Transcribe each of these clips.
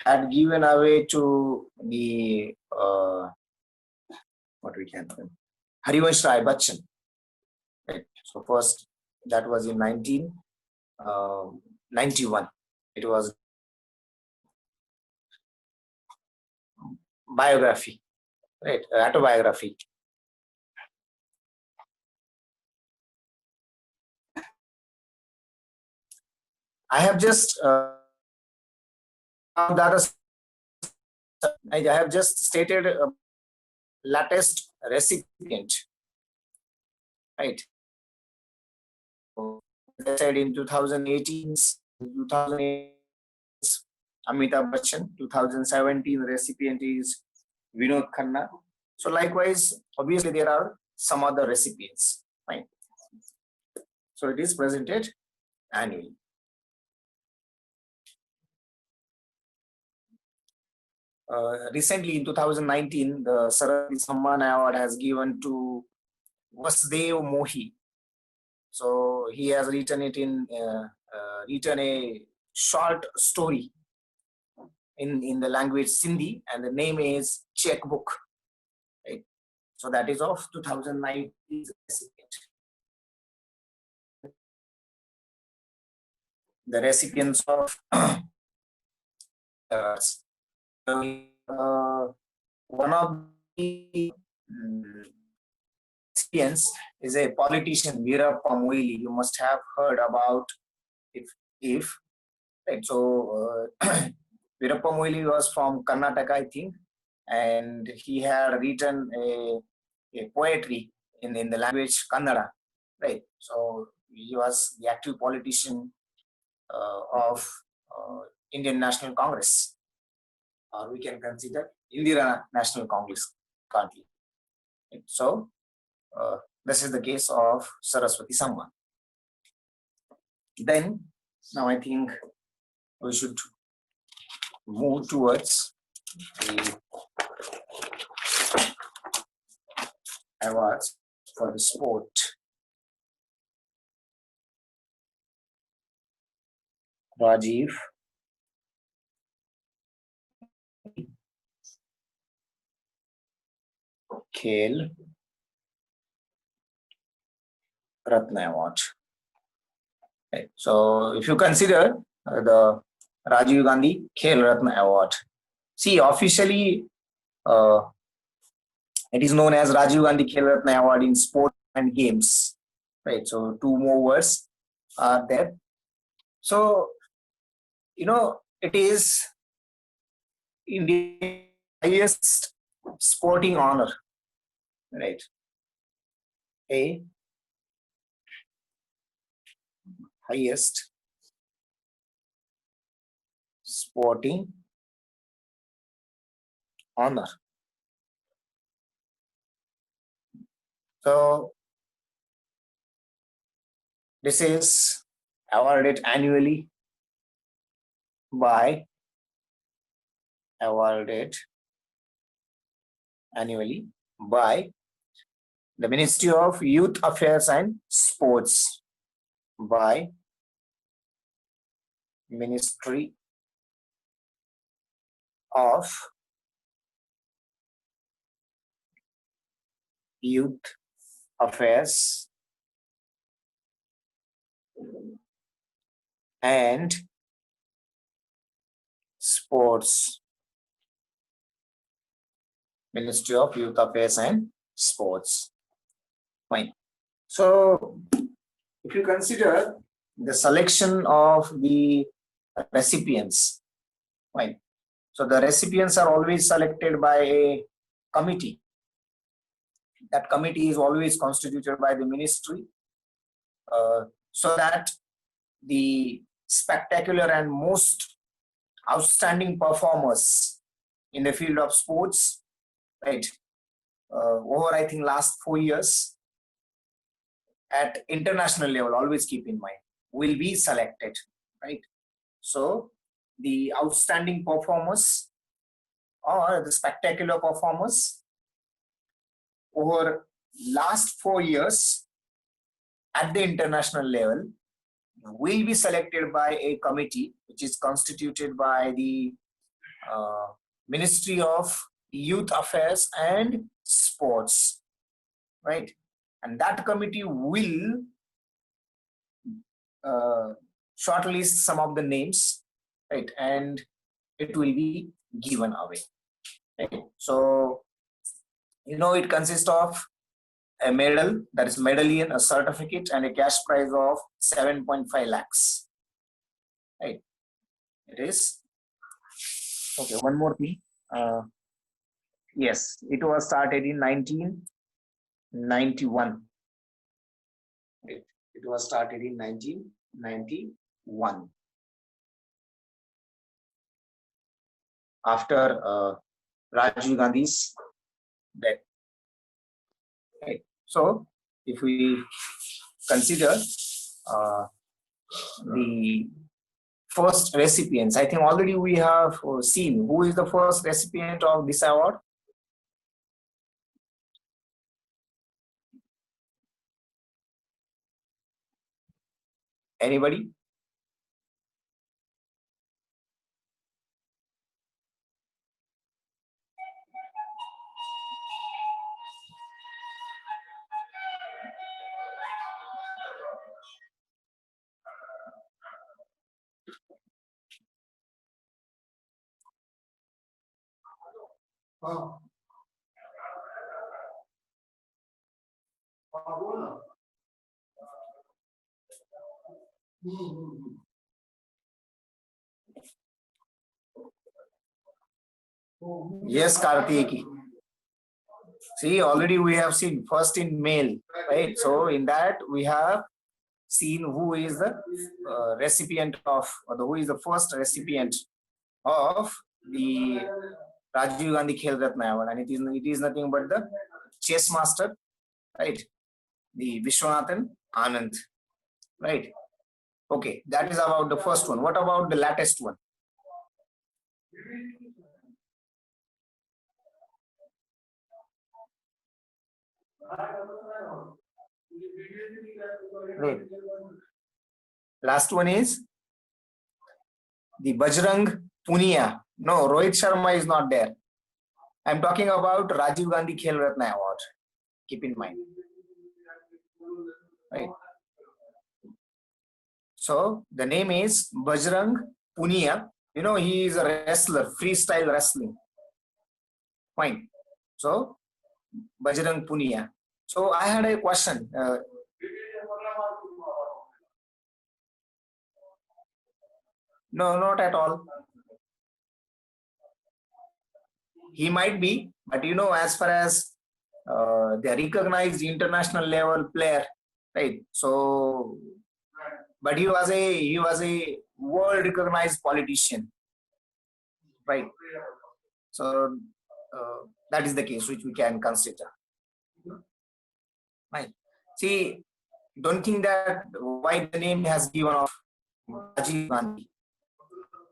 had given away to the what we can call Harivansh Rai Bachchan. Right. So first that was in 1991. It was biography, right? Autobiography. I have just I have just stated latest recipient, right? So, as I said in 2018, Amitabh Bachchan, 2017 recipient is Vinod Khanna. So likewise, obviously there are some other recipients, right? So it is presented annually. Recently in 2019, the Saraswati Samman Award has given to Vasdev Mohi. So he has written a short story in the language Sindhi, and the name is Checkbook. Right? So that is of 2019 recipient. The recipients of one of the recipients is a politician, Veerappa Moily. You must have heard about if right. So Veerappa Moily was from Karnataka, I think, and he had written a poetry in the language Kannada, right? So he was the active politician of Indian National Congress, or we can consider Indira National Congress currently. So this is the case of Saraswati Samman. Then now I think we should move towards the awards for the sport. Rajiv Khel Ratna Award. Right. So if you consider the Rajiv Gandhi Khel Ratna Award, see officially it is known as Rajiv Gandhi Khel Ratna Award in sport and games. Right. So two more words are there. So it is India's highest sporting honor, right? A highest sporting honor. So this is awarded annually by the Ministry of Youth Affairs and Sports, by Ministry of Youth Affairs and Sports. Ministry of Youth Affairs and Sports. Fine. So if you consider the selection of the recipients, fine. So the recipients are always selected by a committee. That committee is always constituted by the ministry, so that the spectacular and most outstanding performers in the field of sports, right, over I think last 4 years at international level, always keep in mind, will be selected, right? So the outstanding performers or the spectacular performers over last 4 years at the international level will be selected by a committee which is constituted by the Ministry of Youth Affairs and Sports, right? And that committee will shortlist some of the names, right? And it will be given away, right? So, it consists of a medal, that is medallion, a certificate, and a cash prize of 7.5 lakhs, right? It is. Okay, one more thing. Yes, it was started in 1991. Right. It was started in 1991. After Rajiv Gandhi's death. Right. So, if we consider the first recipients, I think already we have seen who is the first recipient of this award. Anybody? Oh. Yes, Karthik. See, already we have seen first in male, right? So in that we have seen who is the recipient of, or who is the first recipient of the Rajiv Gandhi Khel Ratna Award, and it is nothing but the chess master, right? The Vishwanathan Anand, right? Okay, that is about the first one. What about the latest one? Right. Last one is the Bajrang Punia. No, Rohit Sharma is not there. I'm talking about Rajiv Gandhi Khel Ratna Award. Keep in mind. Right. So the name is Bajrang Punia. He is a wrestler, freestyle wrestling. Fine. So Bajrang Punia. So I had a question. No, not at all. He might be, but as far as the recognized international level player, right? So, but he was a world recognized politician, right? So that is the case which we can consider. Right. See, don't think that why the name has given of Rajiv Gandhi.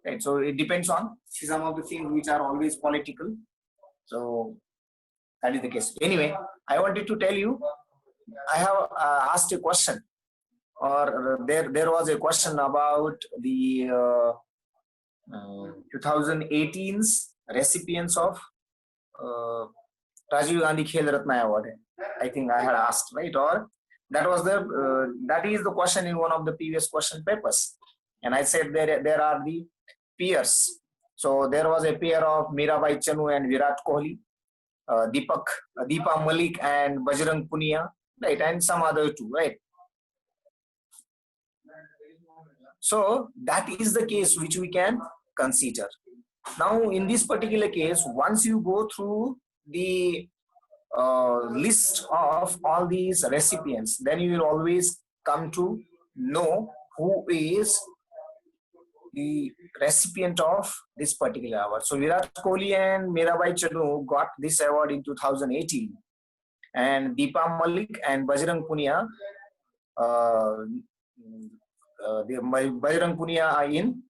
Right. So it depends on some of the things which are always political. So that is the case. Anyway, I wanted to tell you, I have asked a question, or there was a question about the 2018's recipients of Rajiv Gandhi Khel Ratna Award. I think I had asked, right? Or that was that is the question in one of the previous question papers, and I said there are the peers. So there was a pair of Mirabai Chanu and Virat Kohli, Deepa Malik and Bajrang Punia, right, and some other two, right? So that is the case which we can consider. Now, in this particular case, once you go through the list of all these recipients, then you will always come to know who is the recipient of this particular award. So Virat Kohli and Mirabai Chanu got this award in 2018, and Deepa Malik and Bajrang Punia, Bajrang Punia in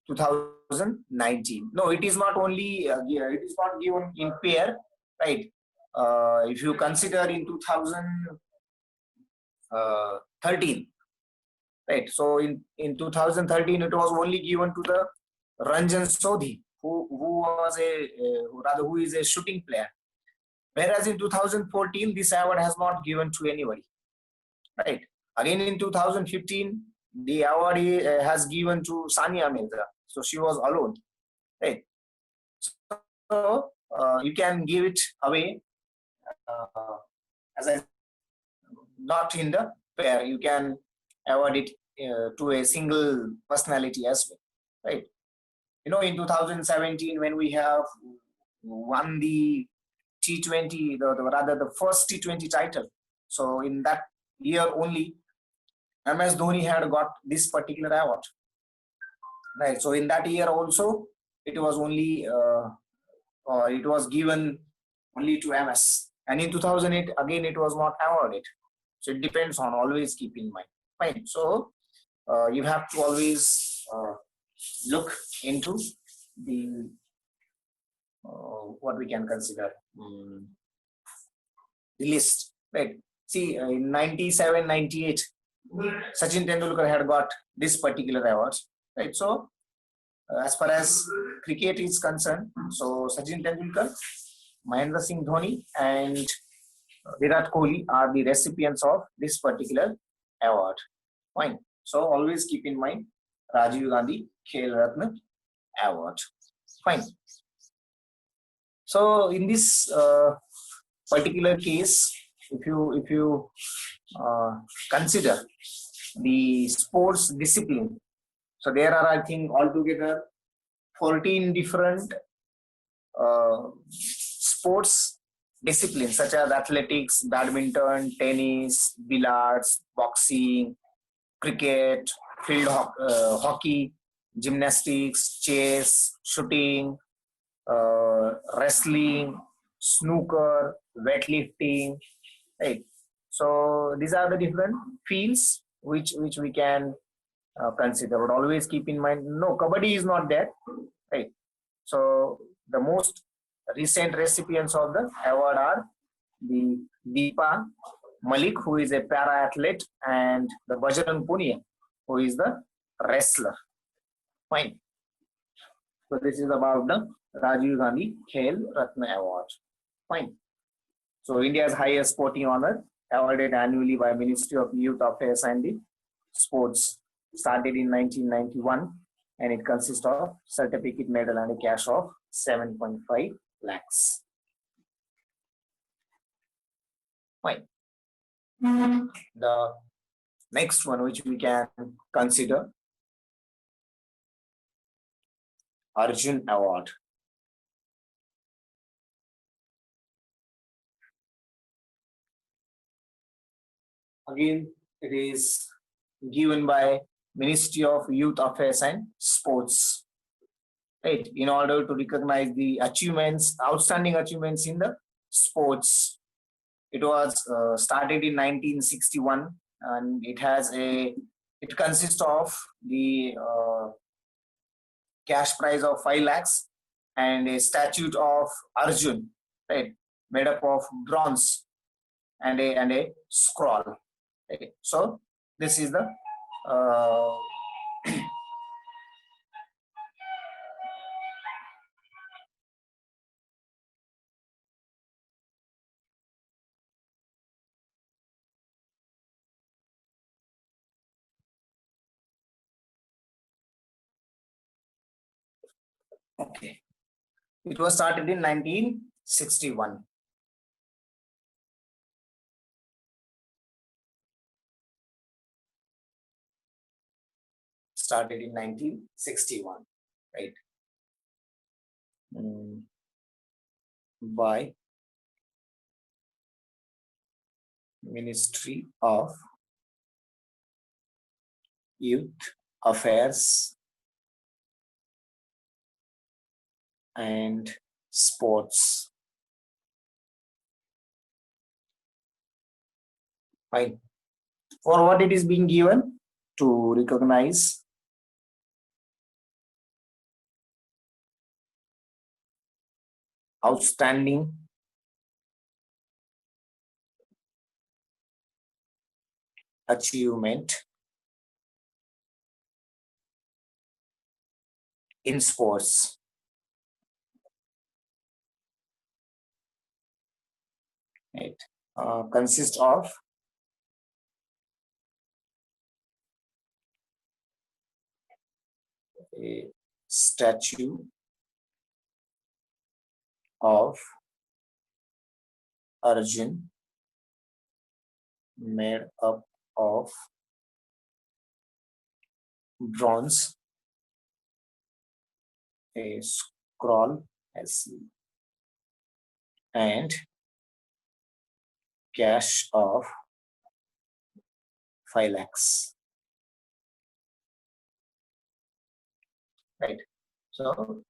2019. No, it is not only it is not given in pair, right? If you consider in 2013, right? So in 2013 it was only given to the Ranjan Sodhi, who who is a shooting player. Whereas in 2014, this award has not given to anybody, right? Again in 2015, the award has given to Sania Mirza. So she was alone, right? So you can give it away as a not in the pair. You can award it to a single personality as well, right? You know, in 2017, when we have won the T20, rather the first T20 title. So in that year only, MS Dhoni had got this particular award, right? So in that year also, it was only it was given only to MS, and in 2008 again it was not awarded. So it depends on, always keep in mind. Fine. So you have to always look into the what we can consider the list, right? See, in 97, 98, Sachin Tendulkar had got this particular award, right? So as far as cricket is concerned, so Sachin Tendulkar, Mahendra Singh Dhoni, and Virat Kohli are the recipients of this particular award. Fine. So always keep in mind Rajiv Gandhi Khel Ratna Award. Fine. So in this particular case, if you consider the sports discipline, so there are, I think, altogether 14 different sports disciplines such as athletics, badminton, tennis, billiards, boxing, cricket, field hockey, gymnastics, chess, shooting, wrestling, snooker, weightlifting, right? So these are the different fields which we can consider. But always keep in mind, no, kabaddi is not there, right? So the most recent recipients of the award are the Deepa Malik, who is a para athlete, and the Bajrang Punia, who is the wrestler. Fine. So this is about the Rajiv Gandhi Khel Ratna Award. Fine. So India's highest sporting honor, awarded annually by Ministry of Youth Affairs and the Sports, started in 1991, and it consists of certificate, medal, and a cash of 7.5 lakhs. Fine. The next one which we can consider, Arjun Award. Again, it is given by Ministry of Youth Affairs and Sports, right? In order to recognize the achievements, outstanding achievements in the sports. It was started in 1961, and it consists of the cash prize of 5 lakhs and a statue of Arjun, right, made up of bronze and a scroll. Okay. So this is the okay. It was started in 1961. Started in 1961, right? By Ministry of Youth Affairs and Sports. Fine. For what it is being given? To recognize outstanding achievement in sports, It consists of a statue of Arjun made up of bronze, a scroll and cash of 5 lakhs. Right. So